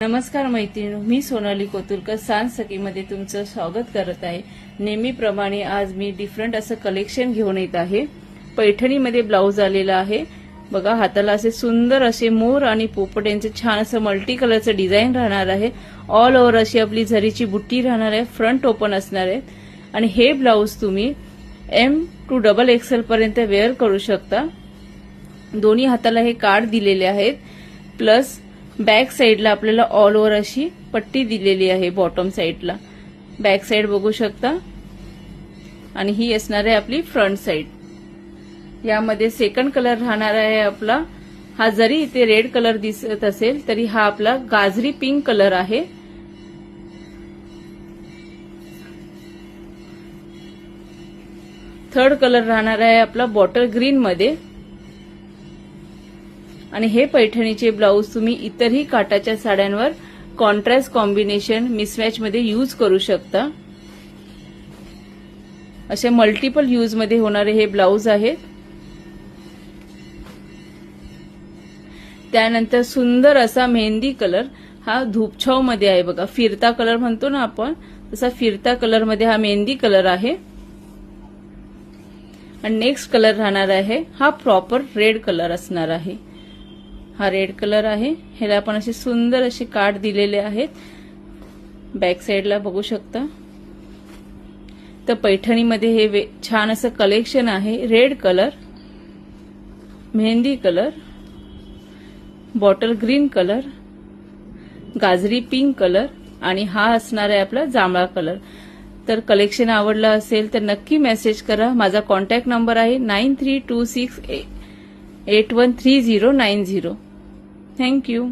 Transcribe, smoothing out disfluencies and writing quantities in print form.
नमस्कार मैत्रिणी, मी सोनाली कोतुरकर सांज सखीमध्ये तुमचं स्वागत करत आहे। नेहमीप्रमाणे आज मी डिफरंट असं कलेक्शन घेऊन येत आहे। पैठणीमध्ये ब्लाउज आलेला आहे बघा। हाताला असे सुंदर असे मोर आणि पोपट यांचे छान असं मल्टी कलरचं डिझाइन राहणार आहे। ऑल ओव्हर अशी आपली झरीची बुट्टी राहणार आहे। फ्रंट ओपन असणार आहे आणि हे ब्लाउज तुम्ही M to XXL पर्यंत वेअर करू शकता। दोन्ही हाताला हे कार्ड दिलेले आहेत, प्लस बॅक साइडला आपल्याला ऑल ओव्हर अशी पट्टी दिलेली आहे। बॉटम साइडला बॅक साइड बघू शकता आणि ही असणार आहे आपली फ्रंट साइड। यामध्ये सेकंड कलर राहणार आहे आपला, हा जरी इथे रेड कलर दिसत असेल तरी हा आपला गाजरी पिंक कलर आहे। थर्ड कलर राहणार आहे आपला बॉटल ग्रीन मध्ये। आणि हे पैठणीचे ब्लाउज तुम्ही इतरही काटाच्या साड्यांवर कॉन्ट्रास्ट कॉम्बिनेशन मिसमॅच मध्ये यूज करू शकता। असे मल्टिपल यूज मध्ये होणारे हे ब्लाउज आहेत। त्यानंतर सुंदर असा मेहंदी कलर, हा धूपछाव मध्ये आहे बघा। फिरता कलर म्हणतो ना आपण, तसा फिरता कलर मध्ये हा मेहंदी कलर आहे। आणि नेक्स्ट कलर राहणार आहे हा प्रॉपर रेड कलर असणार आहे। हा रेड कलर आहे। ह्याला आपण असे सुंदर असे कार्ड दिलेले आहेत। बॅक साइडला बघू शकता। तर पैठणीमध्ये हे छान असं कलेक्शन आहे। Red colour, mehndi colour, bottle green colour, गाजरी पिंक कलर आणि हा असणार आहे आपला जांभळा कलर। तर कलेक्शन आवडलं असेल तर नक्की मेसेज करा। माझा कॉन्टॅक्ट नंबर आहे 9326813090। Thank you.